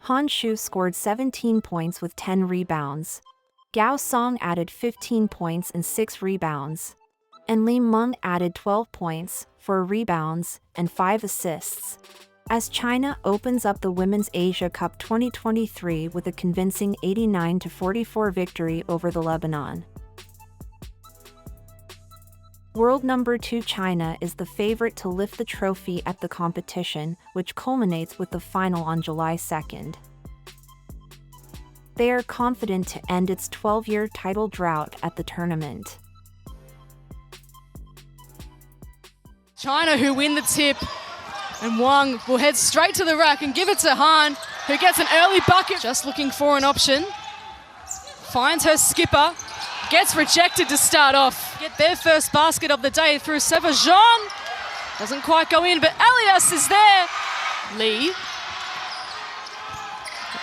Han Shu scored 17 points with 10 rebounds. Gao Song added 15 points and 6 rebounds. And Li Meng added 12 points, 4 rebounds, and 5 assists. As China opens up the Women's Asia Cup 2023 with a convincing 89-44 victory over the Lebanon. World number 2 China is the favorite to lift the trophy at the competition, which culminates with the final on July 2nd. They are confident to end its 12-year title drought at the tournament. China who win the tip, and Wang will head straight to the rack and give it to Han, who gets an early bucket. Just looking for an option. Finds her skipper. Gets rejected to start off. Get their first basket of the day through Sevajan. Doesn't quite go in, but Elias is there. Lee.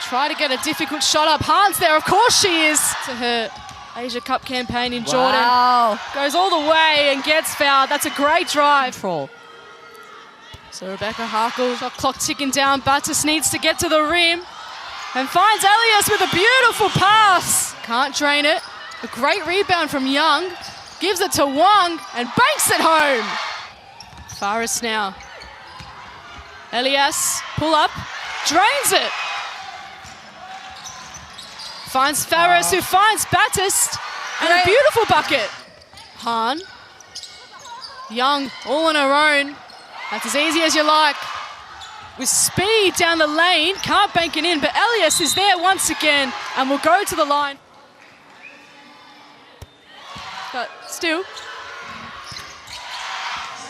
Try to get a difficult shot up. Han's there, of course she is. To her Asia Cup campaign in Jordan. Goes all the way and gets fouled. That's a great drive. So Rebecca Harkle, shot clock ticking down. Battis needs to get to the rim and finds Elias with a beautiful pass. Can't drain it. A great rebound from Young, gives it to Wang and banks it home. Faris now. Elias, pull up, drains it. Finds Faris, who finds Battis, and a beautiful bucket. Han. Young, all on her own. That's as easy as you like. With speed down the lane, can't bank it in, but Elias is there once again and will go to the line. But still.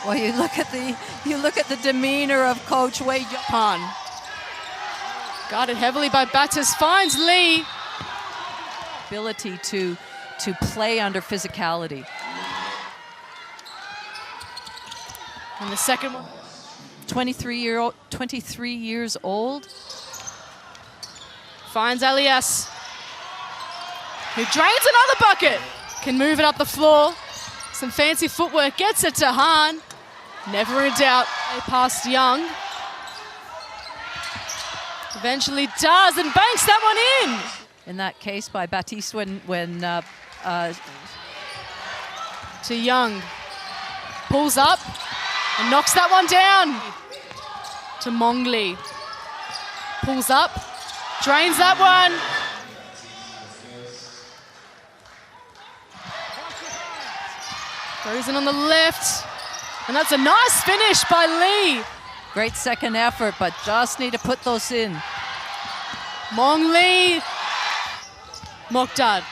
Well, you look at the demeanor of Coach Wade. Han. Guarded heavily by Battis, finds Lee. Ability to play under physicality. And the second one. 23 years old. Finds Elias, who drains another bucket. Can move it up the floor. Some fancy footwork, gets it to Han. Never in doubt, past Young. Eventually does and banks that one in. In that case by Batiste when to Young. Pulls up and knocks that one down. To Mongli. Pulls up, drains that one. Goes in on the left, and that's a nice finish by Lee. Great second effort, but just need to put those in. Mong Lee. Mokdad.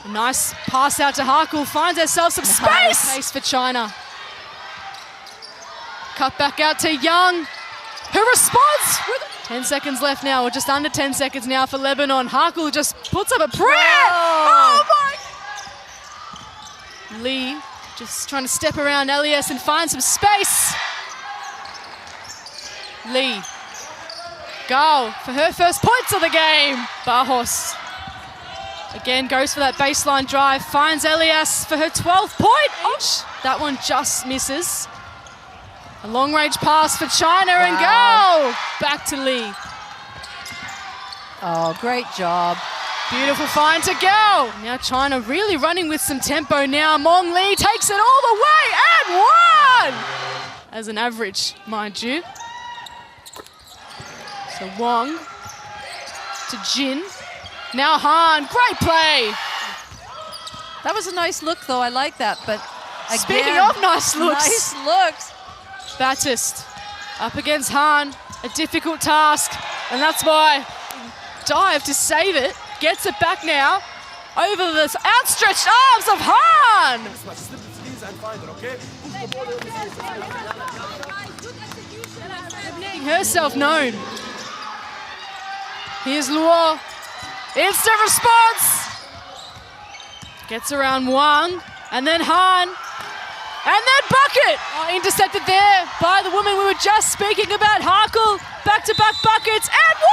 A nice pass out to Harkle, finds herself some space for China. Cut back out to Young, who responds with 10 seconds left now, or just under 10 seconds now for Lebanon. Harkle just puts up a prayer. Oh my! Lee just trying to step around Elias and find some space. Lee. Goal for her first points of the game. Barros again goes for that baseline drive, finds Elias for her 12th point. That one just misses. A long-range pass for China and goal. Back to Lee. Oh, great job. Beautiful find to go. Now China really running with some tempo now. Mong Lee takes it all the way and one! As an average, mind you. So Wang to Jin. Now Han, great play. That was a nice look though, I like that, but again, speaking of nice looks. Nice looks. Batiste up against Han, a difficult task, and that's why dive to save it. Gets it back now, over the outstretched arms of Han! Making herself known. Here's Luo. Instant response! Gets around Wang, and then Han, and then bucket! Oh, intercepted there by the woman we were just speaking about, Harkle. Back-to-back buckets, and one!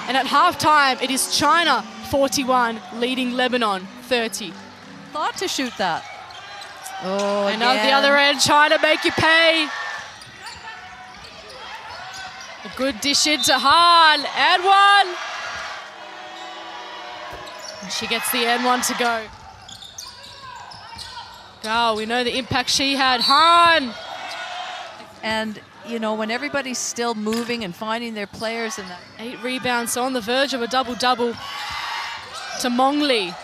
And at halftime, it is China 41, leading Lebanon 30. Thought to shoot that. Oh, and at the other end, China make you pay. A good dish into Han, and one. And she gets the and one to go. Gao, we know the impact she had. Han. And, you know, when everybody's still moving and finding their players and that. 8 rebounds, so on the verge of a double-double to Mongli.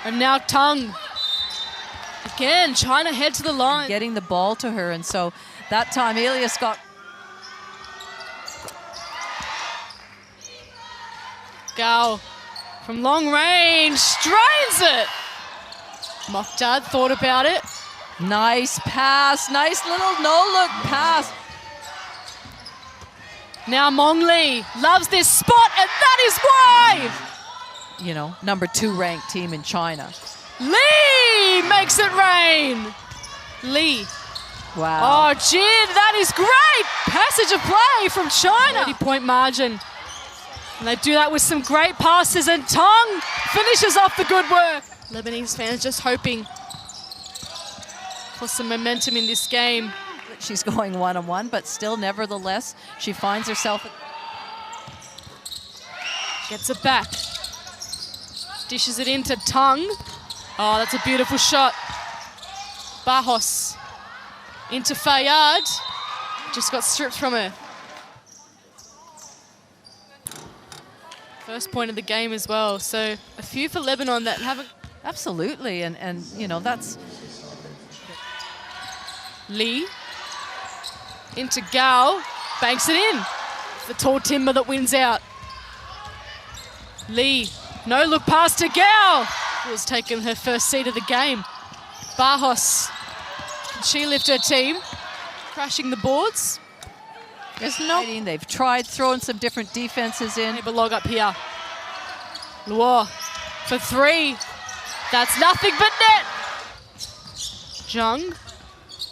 And now Tung. Again, trying to head to the line. Getting the ball to her, and so that time Elias got... Gao from long range, strains it. Mokhtar thought about it. Nice pass, nice little no-look pass. Now Mongli loves this spot, and that is why! You know, number 2 ranked team in China. Lee makes it rain. Lee. Wow. Oh, Jin, that is great. Passage of play from China. 30-point margin. And they do that with some great passes, and Tung finishes off the good work. Lebanese fans just hoping for some momentum in this game. She's going one-on-one, but still, nevertheless, she finds herself... Gets it back. Dishes it into Tung. Oh, that's a beautiful shot. Barros into Fayyad. Just got stripped from her. First point of the game as well. So a few for Lebanon that haven't... Absolutely, and you know, that's... Lee into Gao. Banks it in. The tall timber that wins out. Lee, no look pass to Gao. Was taking her first seat of the game. Barros, can she lift her team? Crashing the boards. There's no... They've tried throwing some different defenses in. But log up here. Luo for 3. That's nothing but net. Zhang.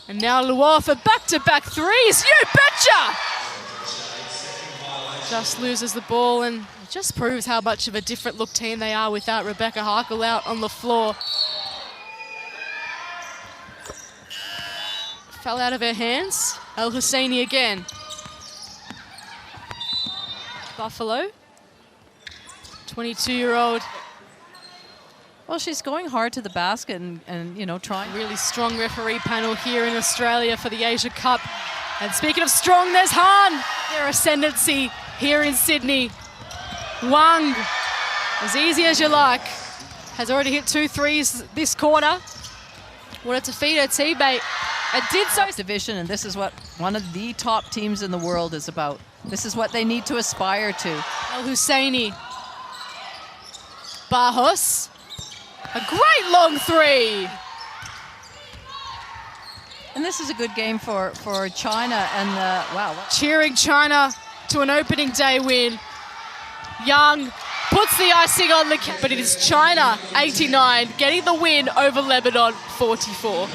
And now Luo for back-to-back threes. You betcha! Just loses the ball, and it just proves how much of a different look team they are without Rebecca Harkle out on the floor. Fell out of her hands. El Husseini again. Buffalo. 22-year-old. Well, she's going hard to the basket and you know, trying. Really strong referee panel here in Australia for the Asia Cup. And speaking of strong, there's Han. Their ascendancy here in Sydney. Wang, as easy as you like, has already hit 2 threes this quarter. Wanted to feed her teammate and did so. Division, and this is what one of the top teams in the world is about. This is what they need to aspire to. El Husseini. Barros. A great long 3. And this is a good game for China, and wow. Cheering China to an opening day win. Young puts the icing on the cake, but it is China 89 getting the win over Lebanon 44.